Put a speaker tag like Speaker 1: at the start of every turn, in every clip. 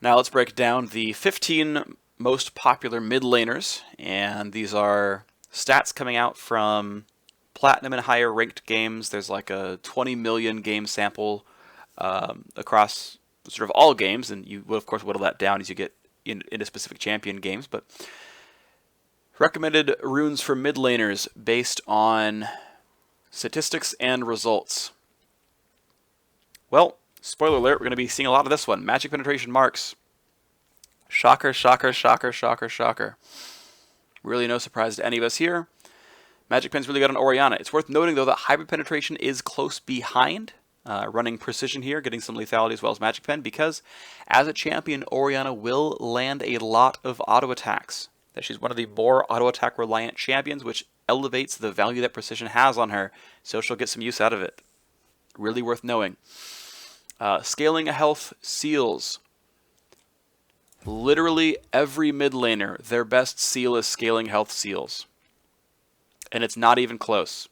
Speaker 1: Now let's break down the 15 most popular mid laners, and these are stats coming out from Platinum and higher ranked games. There's like a 20 million game sample across sort of all games, and you will of course whittle that down as you get into specific champion games, but recommended runes for mid laners based on statistics and results. Well, spoiler alert, we're going to be seeing a lot of this one. Magic penetration marks. Shocker, shocker, shocker, shocker, shocker. Really no surprise to any of us here. Magic pen's really good on Oriana. It's worth noting, though, that hybrid penetration is close behind, running precision here, getting some lethality as well as magic pen, because as a champion, Oriana will land a lot of auto attacks. That she's one of the more auto attack reliant champions, which elevates the value that precision has on her, so she'll get some use out of it. Really worth knowing. Scaling health seals. Literally every mid laner, their best seal is scaling health seals. And it's not even close.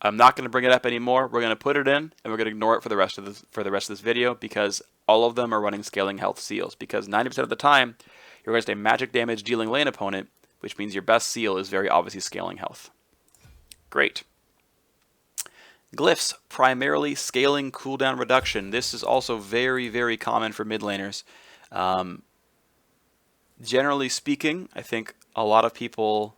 Speaker 1: I'm not going to bring it up anymore. We're going to put it in, and we're going to ignore it for the rest of this video, because all of them are running scaling health seals. Because 90% of the time, you're against a magic damage dealing lane opponent, which means your best seal is very obviously scaling health. Great. Glyphs, primarily scaling cooldown reduction. This is also very, very common for mid laners. Generally speaking, I think a lot of people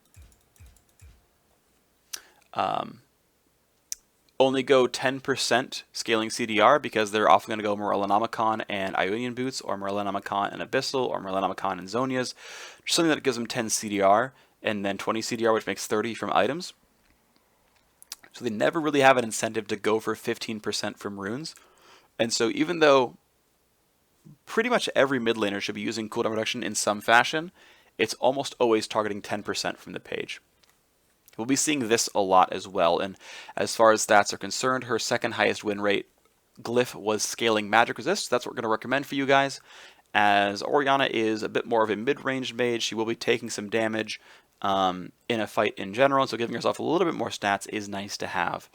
Speaker 1: only go 10% scaling CDR because they're often going to go Morellonomicon and Ionian Boots, or Morellonomicon and Abyssal, or Morellonomicon and Zonias. Something that gives them 10 CDR and then 20 CDR, which makes 30 from items. So they never really have an incentive to go for 15% from runes. And so even though pretty much every mid laner should be using cooldown reduction in some fashion, it's almost always targeting 10% from the page. We'll be seeing this a lot as well. And as far as stats are concerned, her second highest win rate glyph was scaling magic resist. That's what we're going to recommend for you guys. As Oriana is a bit more of a mid-range mage, she will be taking some damage in a fight in general, so giving yourself a little bit more stats is nice to have.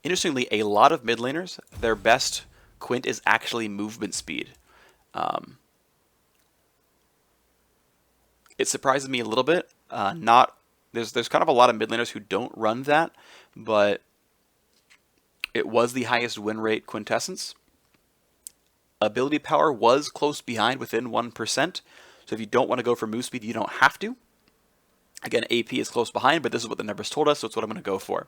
Speaker 1: Interestingly, a lot of mid laners, their best quint is actually movement speed. It surprises me a little bit. There's kind of a lot of mid laners who don't run that, but it was the highest win rate quintessence. Ability power was close behind, within 1%. So if you don't want to go for move speed, you don't have to. Again, AP is close behind, but this is what the numbers told us, so it's what I'm going to go for.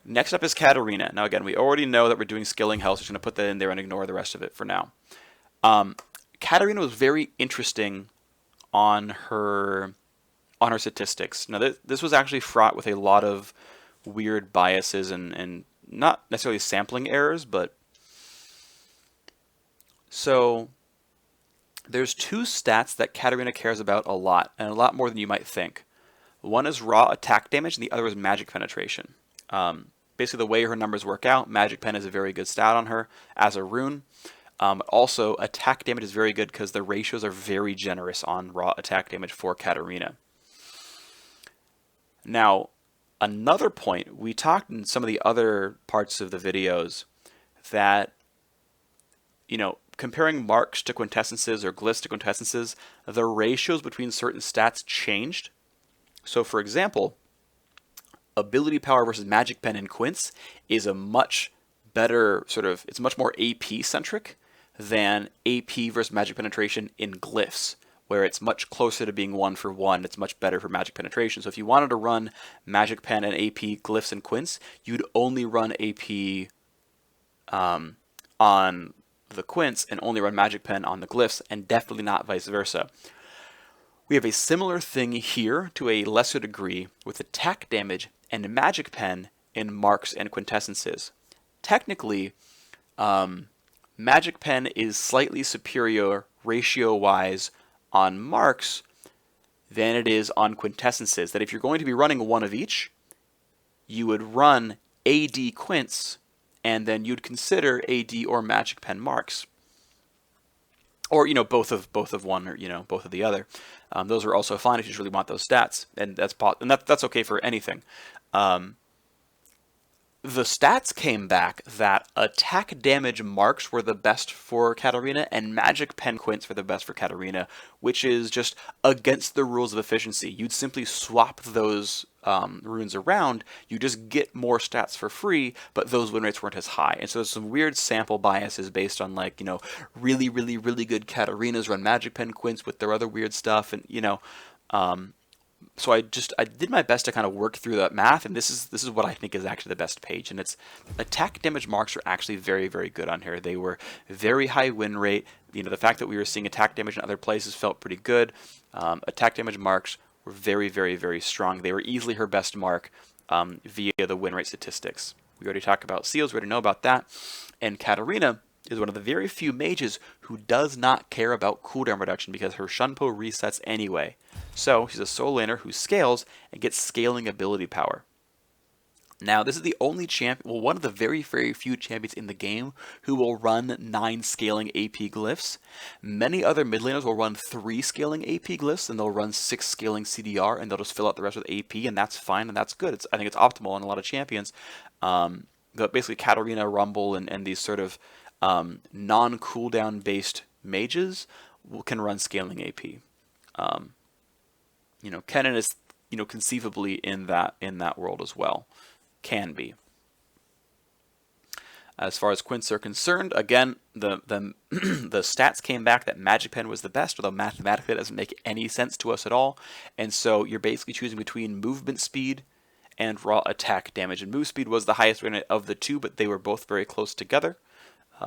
Speaker 1: Next up is Katarina. Now again, we already know that we're doing skilling health, so we're just going to put that in there and ignore the rest of it for now. Katarina was very interesting on her statistics. Now this was actually fraught with a lot of weird biases and not necessarily sampling errors, but so there's two stats that Katarina cares about a lot, and a lot more than you might think. One is raw attack damage, and the other is magic penetration. Basically, the way her numbers work out, magic pen is a very good stat on her as a rune. Also, attack damage is very good because the ratios are very generous on raw attack damage for Katarina. Now, another point, we talked in some of the other parts of the videos that, comparing marks to quintessences or glyphs to quintessences, the ratios between certain stats changed. So for example, ability power versus magic pen in quints is a much better it's much more AP centric than AP versus magic penetration in glyphs, where it's much closer to being 1-for-1. It's much better for magic penetration. So if you wanted to run magic pen and AP glyphs and quints, you'd only run AP on the quints and only run magic pen on the glyphs, and definitely not vice versa. We have a similar thing here to a lesser degree with attack damage and magic pen in marks and quintessences. Technically, magic pen is slightly superior ratio-wise on marks than it is on quintessences. That if you're going to be running one of each, you would run AD quints, and then you'd consider AD or magic pen marks, or both of one, or both of the other. Those are also fine if you just really want those stats, and that's okay for anything. the stats came back that attack damage marks were the best for Katarina and magic pen quints were the best for Katarina, which is just against the rules of efficiency. You'd simply swap those runes around, you just get more stats for free, but those win rates weren't as high. And so there's some weird sample biases based on, like, you know, really, really, really good Katarinas run magic pen quints with their other weird stuff, and, you know, so I did my best to kind of work through that math, and this is what I think is actually the best page. And it's attack damage marks are actually very, very good on here. They were very high win rate. You know, the fact that we were seeing attack damage in other places felt pretty good. Attack damage marks were very, very, very strong. They were easily her best mark via the win rate statistics. We already talked about seals. We already know about that. And Katarina is one of the very few mages who does not care about cooldown reduction because her Shunpo resets anyway. So she's a solo laner who scales and gets scaling ability power. Now, this is the only champion, well, one of the very, very few champions in the game who will run 9 scaling AP glyphs. Many other mid laners will run 3 scaling AP glyphs, and they'll run 6 scaling CDR, and they'll just fill out the rest with AP, and that's fine, and that's good. I think it's optimal on a lot of champions. But basically, Katarina, Rumble, and these sort of non-cooldown based mages can run scaling AP. You know, Kennen is, you know, conceivably in that world as well. Can be. As far as quints are concerned, again, the the stats came back that Magic Pen was the best, although mathematically that doesn't make any sense to us at all. And so you're basically choosing between movement speed and raw attack damage. And move speed was the highest rated of the two, but they were both very close together.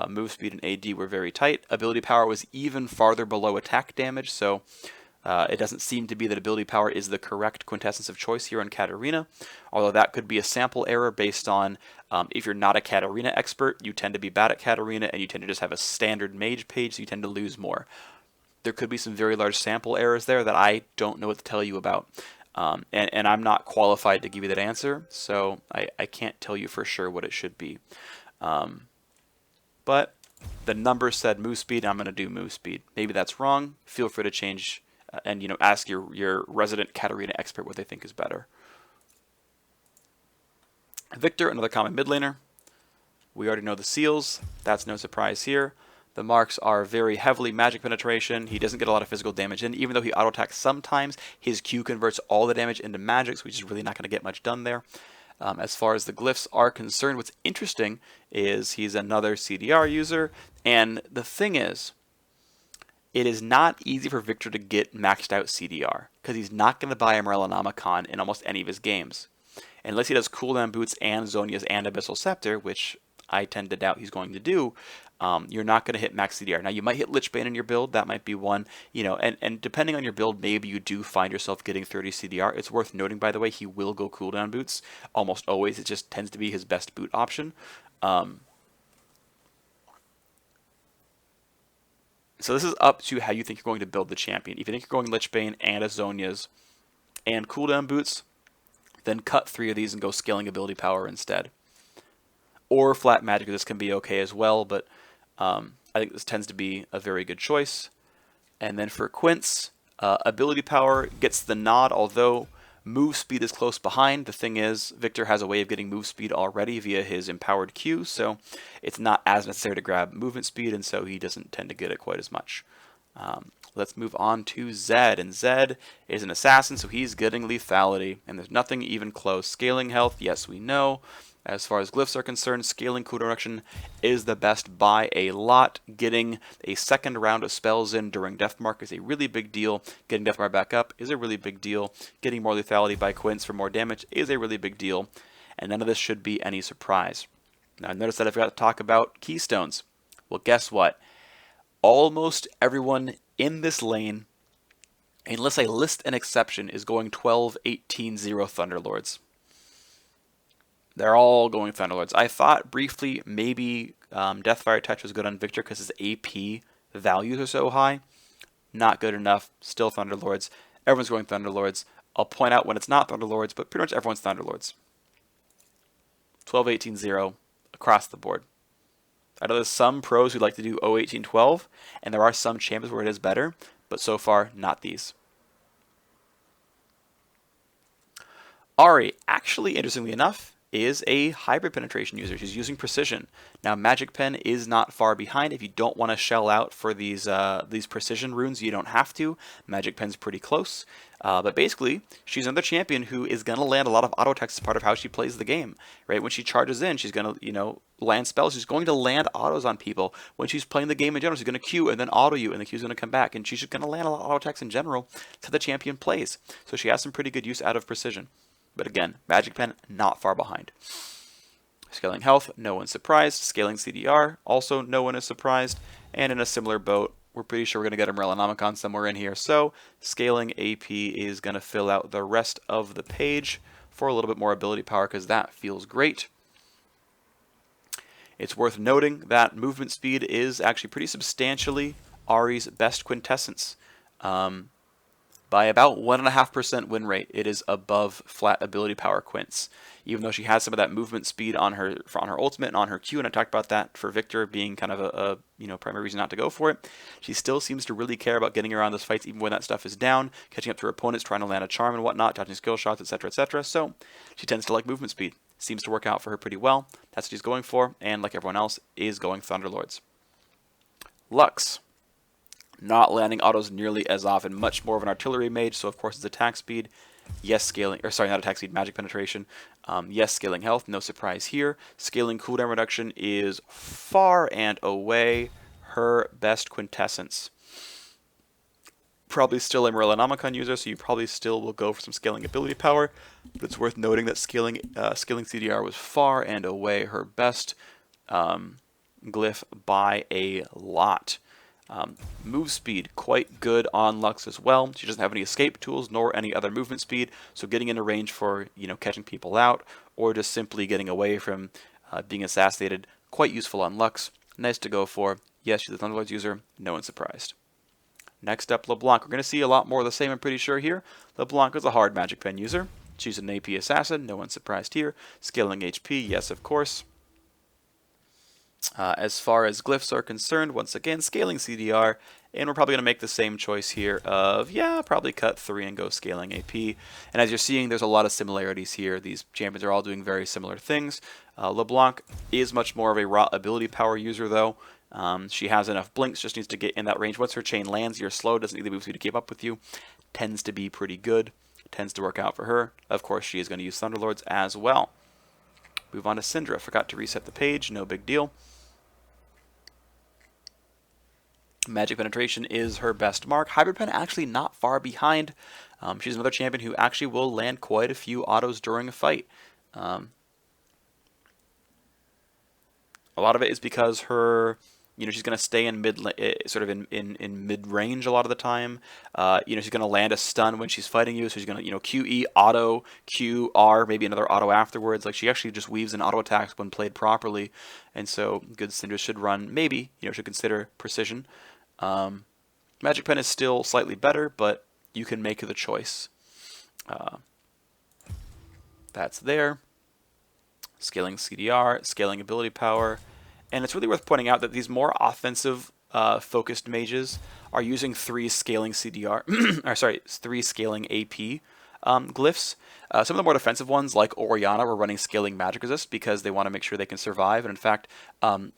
Speaker 1: Move speed and AD were very tight. Ability power was even farther below attack damage, so it doesn't seem to be that ability power is the correct quintessence of choice here on Katarina, although that could be a sample error based on if you're not a Katarina expert, you tend to be bad at Katarina, and you tend to just have a standard mage page, so you tend to lose more. There could be some very large sample errors there that I don't know what to tell you about, and I'm not qualified to give you that answer, so I can't tell you for sure what it should be. But the numbers said move speed, and I'm going to do move speed. Maybe that's wrong. Feel free to change and, you know, ask your resident Katarina expert what they think is better. Viktor, another common mid laner. We already know the seals. That's no surprise here. The marks are very heavily magic penetration. He doesn't get a lot of physical damage in. Even though he auto attacks sometimes, his Q converts all the damage into magic, so he's just really not going to get much done there. As far as the glyphs are concerned, what's interesting is he's another CDR user, and the thing is, it is not easy for Viktor to get maxed out CDR, because he's not going to buy a Morellonomicon in almost any of his games. Unless he does cooldown boots and Zhonya's and Abyssal Scepter, which I tend to doubt he's going to do, you're not going to hit max CDR. Now, you might hit Lichbane in your build. That might be one, you know, and depending on your build, maybe you do find yourself getting 30 CDR. It's worth noting, by the way, he will go cooldown boots almost always. It just tends to be his best boot option. So this is up to how you think you're going to build the champion. If you think you're going Lichbane and a Zhonya's and cooldown boots, then cut 3 of these and go scaling ability power instead. Or flat magic, this can be okay as well, but I think this tends to be a very good choice. And then for quints, ability power gets the nod, although move speed is close behind. The thing is, Viktor has a way of getting move speed already via his empowered Q, so it's not as necessary to grab movement speed, and so he doesn't tend to get it quite as much. Let's move on to Zed, and Zed is an assassin, so he's getting lethality, and there's nothing even close. Scaling health, yes, we know. As far as glyphs are concerned, scaling cooldown reduction is the best by a lot. Getting a second round of spells in during Deathmark is a really big deal. Getting Deathmark back up is a really big deal. Getting more lethality by quints for more damage is a really big deal. And none of this should be any surprise. Now, notice that I forgot to talk about Keystones. Well, guess what? Almost everyone in this lane, unless I list an exception, is going 12-18-0 Thunderlords. They're all going Thunderlords. I thought briefly maybe Deathfire Touch was good on Viktor because his AP values are so high. Not good enough. Still Thunderlords. Everyone's going Thunderlords. I'll point out when it's not Thunderlords, but pretty much everyone's Thunderlords. 12-18-0 across the board. I know there's some pros who like to do 0-18-12, and there are some champions where it is better, but so far, not these. Ahri, actually, interestingly enough, is a hybrid penetration user. She's using precision. Now Magic Pen is not far behind. If you don't want to shell out for these precision runes, you don't have to. Magic Pen's pretty close. But basically, she's another champion who is going to land a lot of auto attacks as part of how she plays the game. Right? When she charges in, she's going to, land spells. She's going to land autos on people. When she's playing the game in general, she's going to Q and then auto you, and the Q's going to come back. And she's just going to land a lot of auto attacks in general. That's how the champion plays. So she has some pretty good use out of precision. But again, Magic Pen not far behind. Scaling health, no one's surprised. Scaling CDR, also no one is surprised. And in a similar boat, we're pretty sure we're going to get a Morellonomicon somewhere in here. So scaling AP is going to fill out the rest of the page for a little bit more ability power because that feels great. It's worth noting that movement speed is actually pretty substantially Ahri's best quintessence. By about 1.5% win rate, it is above flat ability power quints. Even though she has some of that movement speed on her ultimate and on her Q, and I talked about that for Viktor being kind of a primary reason not to go for it. She still seems to really care about getting around those fights, even when that stuff is down, catching up to her opponents, trying to land a charm and whatnot, dodging skill shots, etc., etc. So she tends to like movement speed. Seems to work out for her pretty well. That's what she's going for, and like everyone else, is going Thunderlords. Lux. Not landing autos nearly as often, much more of an artillery mage, so of course it's attack speed. Yes, scaling, or sorry, not attack speed, magic penetration. Yes, scaling health, no surprise here. Scaling cooldown reduction is far and away her best quintessence. Probably still a Morellonomicon user, so you probably still will go for some scaling ability power, but it's worth noting that scaling CDR was far and away her best glyph by a lot. Move speed, quite good on Lux as well. She doesn't have any escape tools nor any other movement speed, so getting into range for catching people out or just simply getting away from being assassinated, quite useful on Lux. Nice to go for. Yes, she's a Thunderlords user, no one's surprised. Next up, LeBlanc. We're going to see a lot more of the same, I'm pretty sure here. LeBlanc is a hard Magic Pen user. She's an AP assassin, no one's surprised here. Scaling HP, yes of course. As far as glyphs are concerned, once again, scaling CDR, and we're probably going to make the same choice here of, probably cut 3 and go scaling AP. And as you're seeing, there's a lot of similarities here. These champions are all doing very similar things. LeBlanc is much more of a raw ability power user, though. She has enough blinks, just needs to get in that range. Once her chain lands, you're slow, doesn't need the move speed to keep up with you. Tends to be pretty good. Tends to work out for her. Of course, she is going to use Thunderlords as well. Move on to Syndra. Forgot to reset the page, no big deal. Magic penetration is her best mark. Hybrid pen actually not far behind. She's another champion who actually will land quite a few autos during a fight. A lot of it is because her, she's going to stay in in mid range a lot of the time. She's going to land a stun when she's fighting you, so she's going to QE auto, Q R, maybe another auto afterwards. Like she actually just weaves in auto attacks when played properly, and so good Syndra should run. Maybe should consider precision. Magic Pen is still slightly better, but you can make the choice. That's there. Scaling CDR, scaling ability power. And it's really worth pointing out that these more offensive focused mages are using 3 scaling CDR, 3 scaling AP glyphs. Some of the more defensive ones, like Oriana, were running scaling magic resist because they want to make sure they can survive. And in fact,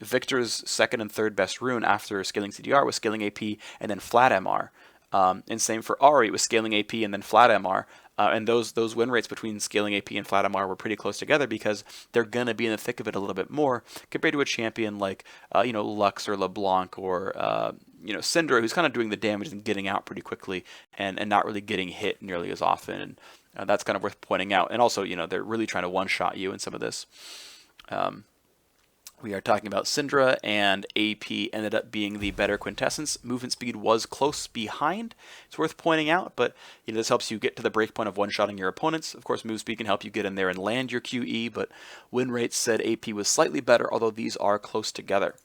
Speaker 1: Viktor's second and third best rune after scaling CDR was scaling AP and then flat MR. And same for Ahri, it was scaling AP and then flat MR. And those win rates between scaling AP and flat MR were pretty close together because they're going to be in the thick of it a little bit more compared to a champion like Lux or LeBlanc or Syndra, who's kind of doing the damage and getting out pretty quickly and not really getting hit nearly as often. And that's kind of worth pointing out. And also, they're really trying to one-shot you in some of this. We are talking about Syndra, and AP ended up being the better quintessence. Movement speed was close behind. It's worth pointing out, but this helps you get to the breakpoint of one-shotting your opponents. Of course, move speed can help you get in there and land your QE, but win rates said AP was slightly better, although these are close together.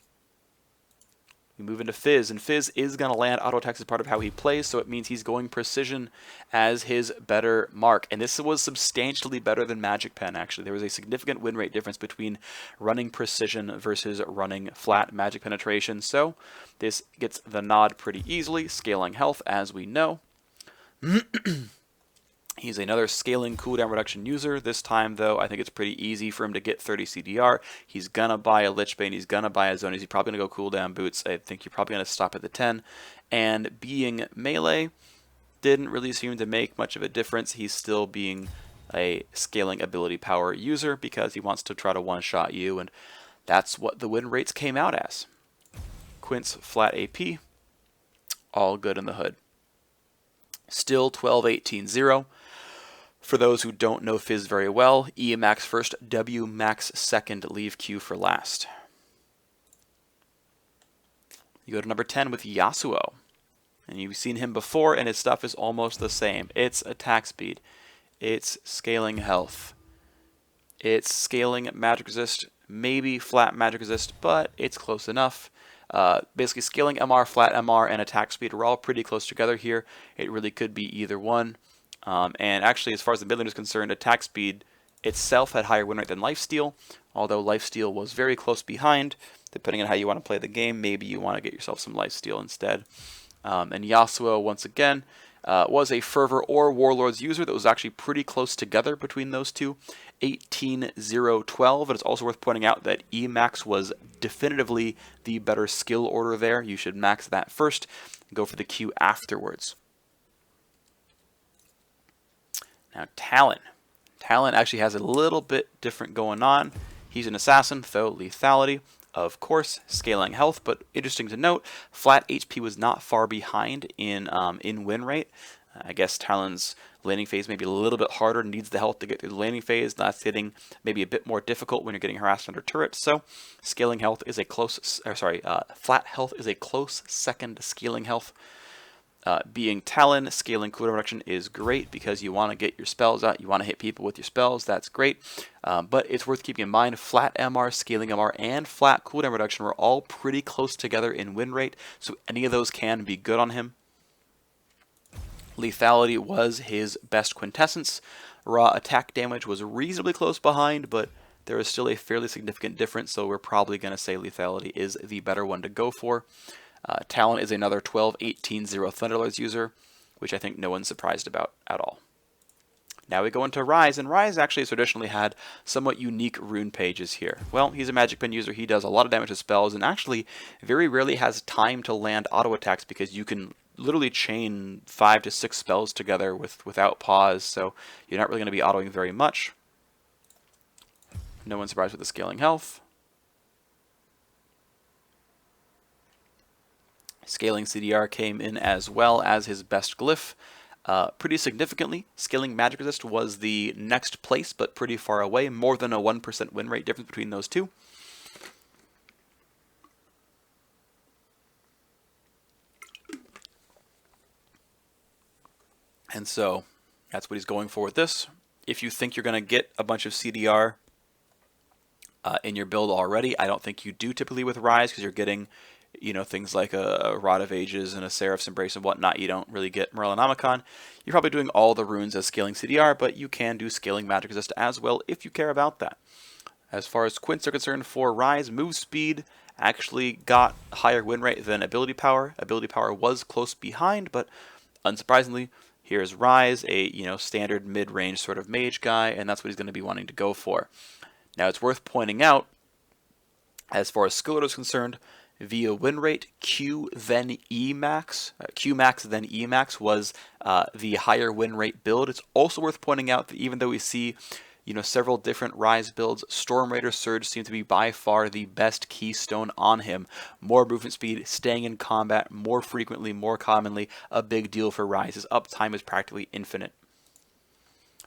Speaker 1: We move into Fizz, and Fizz is going to land auto attacks as part of how he plays, so it means he's going precision as his better mark. And this was substantially better than Magic Pen, actually. There was a significant win rate difference between running precision versus running flat magic penetration, so this gets the nod pretty easily. Scaling health, as we know. He's another scaling cooldown reduction user. This time, though, I think it's pretty easy for him to get 30 CDR. He's going to buy a Lich Bane. He's going to buy a Zonies. He's probably going to go cooldown boots. I think you're probably going to stop at the 10. And being melee didn't really seem to make much of a difference. He's still being a scaling ability power user because he wants to try to one-shot you, and that's what the win rates came out as. Quint's flat AP, all good in the hood. Still 12-18-0. For those who don't know Fizz very well, E max first, W max second, leave Q for last. You go to number 10 with Yasuo. And you've seen him before, and his stuff is almost the same. It's attack speed. It's scaling health. It's scaling magic resist, maybe flat magic resist, but it's close enough. Basically, scaling MR, flat MR, and attack speed are all pretty close together here. It really could be either one. And actually, as far as the mid lane is concerned, attack speed itself had higher win rate than lifesteal, although lifesteal was very close behind. Depending on how you want to play the game, maybe you want to get yourself some lifesteal instead. And Yasuo, once again, was a Fervor or Warlords user that was actually pretty close together between those two. 18-0-12, and it's also worth pointing out that Emax was definitively the better skill order there. You should max that first and go for the Q afterwards. Now Talon. Talon actually has a little bit different going on. He's an assassin, though lethality. Of course, scaling health, but interesting to note, flat HP was not far behind in win rate. I guess Talon's laning phase may be a little bit harder, needs the health to get through the laning phase. That's getting maybe a bit more difficult when you're getting harassed under turrets. So, scaling health is a close, flat health is a close second to scaling health. Being Talon, scaling cooldown reduction is great because you want to get your spells out. You want to hit people with your spells. That's great. But it's worth keeping in mind, flat MR, scaling MR, and flat cooldown reduction were all pretty close together in win rate. So any of those can be good on him. Lethality was his best quintessence. Raw attack damage was reasonably close behind, but there is still a fairly significant difference. So we're probably going to say lethality is the better one to go for. Talon is another 12-18-0 Thunderlords user, which I think no one's surprised about at all. Now we go into Ryze, and Ryze actually has traditionally had somewhat unique rune pages here. Well, he's a magic pen user, he does a lot of damage to spells, and actually very rarely has time to land auto attacks because you can literally chain 5 to 6 spells together without pause, so you're not really going to be autoing very much. No one's surprised with the scaling health. Scaling CDR came in as well as his best glyph. Pretty significantly, scaling magic resist was the next place, but pretty far away. More than a 1% win rate difference between those two. And so, that's what he's going for with this. If you think you're going to get a bunch of CDR in your build already, I don't think you do typically with Ryze, because you're getting, you know, things like a Rod of Ages and a Seraph's Embrace and whatnot. You don't really get Morellonomicon. You're probably doing all the runes as scaling CDR, but you can do scaling magic resist as well if you care about that. As far as quints are concerned for Ryze, move speed actually got higher win rate than ability power. Ability power was close behind, but unsurprisingly, here's Ryze, a standard mid-range sort of mage guy, and that's what he's going to be wanting to go for. Now it's worth pointing out, as far as skill order is concerned, via win rate, Q then E max. Q max then E max was the higher win rate build. It's also worth pointing out that even though we see several different Ryze builds, Storm Raider Surge seems to be by far the best keystone on him. More movement speed, staying in combat more frequently, more commonly, a big deal for Ryze. His uptime is practically infinite.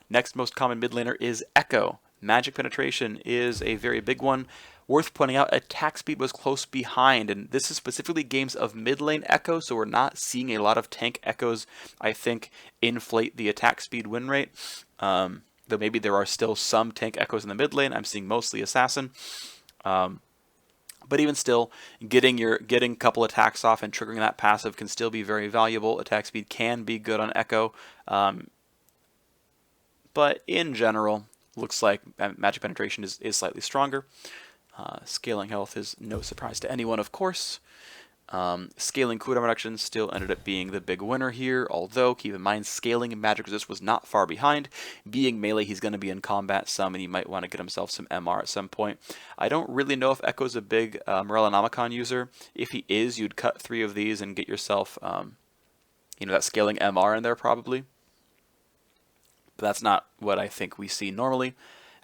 Speaker 1: Next most common mid laner is Ekko. Magic penetration is a very big one. Worth pointing out, attack speed was close behind, and this is specifically games of mid lane Ekko, so we're not seeing a lot of tank Ekkos, I think, inflate the attack speed win rate. Though maybe there are still some tank Ekkos in the mid lane. I'm seeing mostly assassin. But even still, getting a couple attacks off and triggering that passive can still be very valuable. Attack speed can be good on Ekko. But in general, looks like magic penetration is slightly stronger. Scaling health is no surprise to anyone, of course. Scaling cooldown reduction still ended up being the big winner here, although keep in mind scaling magic resist was not far behind. Being melee, he's going to be in combat some, and he might want to get himself some MR at some point. I don't really know if Ekko's a big Morellonomicon user. If he is, you'd cut 3 of these and get yourself that scaling MR in there probably. But that's not what I think we see normally.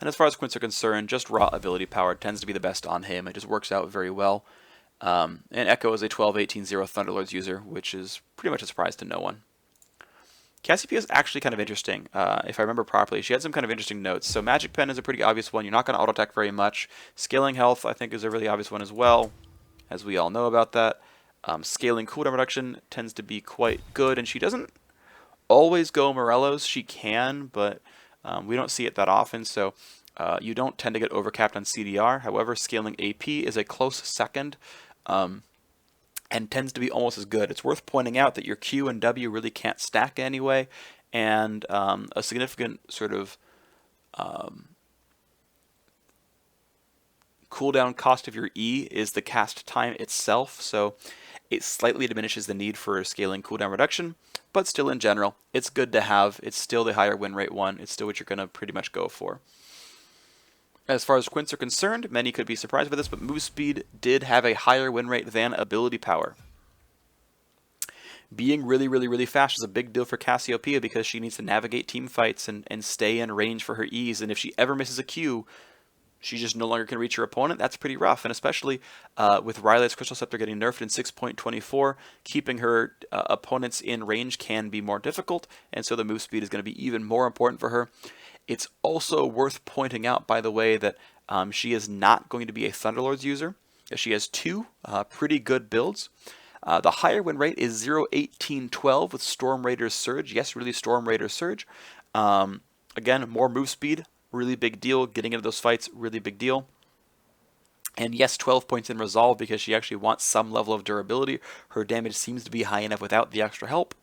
Speaker 1: And as far as Quints are concerned, just raw ability power tends to be the best on him. It just works out very well. And Ekko is a 12-18-0 Thunderlords user, which is pretty much a surprise to no one. Cassiopeia is actually kind of interesting, if I remember properly. She had some kind of interesting notes. So Magic Pen is a pretty obvious one. You're not going to auto-attack very much. Scaling Health, I think, is a really obvious one as well, as we all know about that. Scaling cooldown reduction tends to be quite good, and she doesn't always go Morellos. She can, but we don't see it that often, so you don't tend to get overcapped on CDR. However, scaling AP is a close second, and tends to be almost as good. It's worth pointing out that your Q and W really can't stack anyway, and a significant sort of cooldown cost of your E is the cast time itself, so it slightly diminishes the need for scaling cooldown reduction, but still in general, it's good to have. It's still the higher win rate one. It's still what you're going to pretty much go for. As far as Quints are concerned, many could be surprised by this, but move speed did have a higher win rate than ability power. Being really fast is a big deal for Cassiopeia because she needs to navigate team fights and stay in range for her E's, and if she ever misses a Q, she just no longer can reach her opponent. That's pretty rough, and especially with Ryze's Crystal Scepter getting nerfed in 6.24, keeping her opponents in range can be more difficult, and so the move speed is going to be even more important for her. It's also worth pointing out, by the way, that she is not going to be a Thunderlords user. She has 2 pretty good builds. The higher win rate is 0-18-12 with Storm Raider's Surge. Yes, really Storm Raider's Surge. Again, more move speed, really big deal. Getting into those fights, really big deal. And yes, 12 points in Resolve because she actually wants some level of durability. Her damage seems to be high enough without the extra help.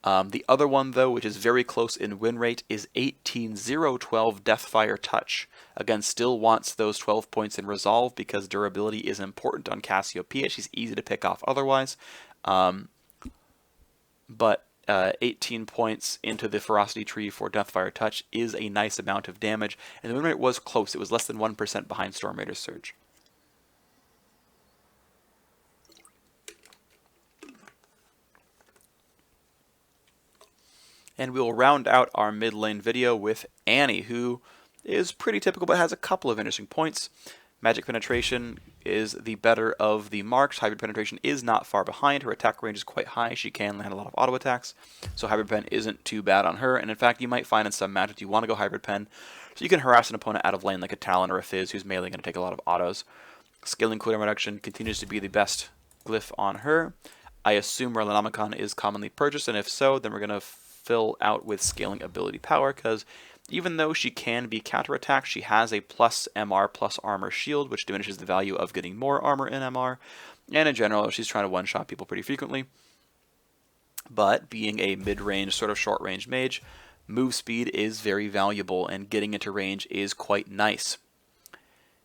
Speaker 1: The other one, though, which is very close in win rate, is 18-0-12 Deathfire Touch. Again, still wants those 12 points in Resolve because durability is important on Cassiopeia. She's easy to pick off otherwise. But 18 points into the Ferocity tree for Deathfire Touch is a nice amount of damage. And the win rate was close. It was less than 1% behind Storm Raider's Surge. And we will round out our mid lane video with Annie, who is pretty typical but has a couple of interesting points. Magic Penetration is the better of the marks. Hybrid Penetration is not far behind. Her attack range is quite high. She can land a lot of auto attacks, so Hybrid Pen isn't too bad on her. And in fact, you might find in some matchups you want to go Hybrid Pen, so you can harass an opponent out of lane like a Talon or a Fizz who's melee going to take a lot of autos. Scaling cooldown reduction continues to be the best glyph on her. I assume Morellonomicon is commonly purchased, and if so, then we're going to fill out with scaling ability power, because even though she can be counterattacked, she has a plus MR plus armor shield, which diminishes the value of getting more armor in MR, and in general she's trying to one-shot people pretty frequently. But being a mid-range, sort of short-range mage, move speed is very valuable, and getting into range is quite nice.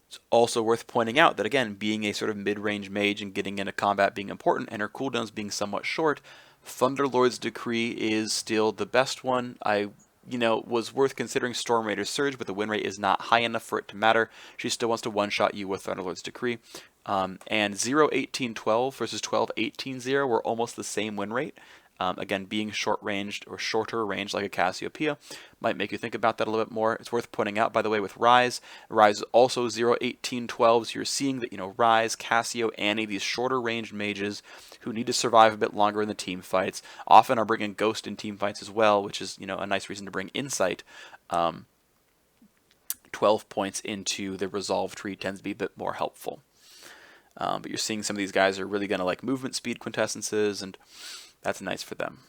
Speaker 1: It's also worth pointing out that, again, being a sort of mid-range mage and getting into combat being important, and her cooldowns being somewhat short, Thunderlord's Decree is still the best one. I was worth considering Storm Raider's Surge, but the win rate is not high enough for it to matter. She still wants to one-shot you with Thunderlord's Decree. And 0-18-12 versus 12-18-0 were almost the same win rate. Again, being short-ranged or shorter range like a Cassiopeia might make you think about that a little bit more. It's worth pointing out, by the way, with Ryze. Ryze is also 0-18-12, so you're seeing that, Ryze, Cassio, Annie, these shorter-ranged mages who need to survive a bit longer in the team fights, often are bringing Ghost in team fights as well, which is, a nice reason to bring Insight. 12 points into the Resolve tree tends to be a bit more helpful. But you're seeing some of these guys are really going to like movement speed quintessences, and that's nice for them.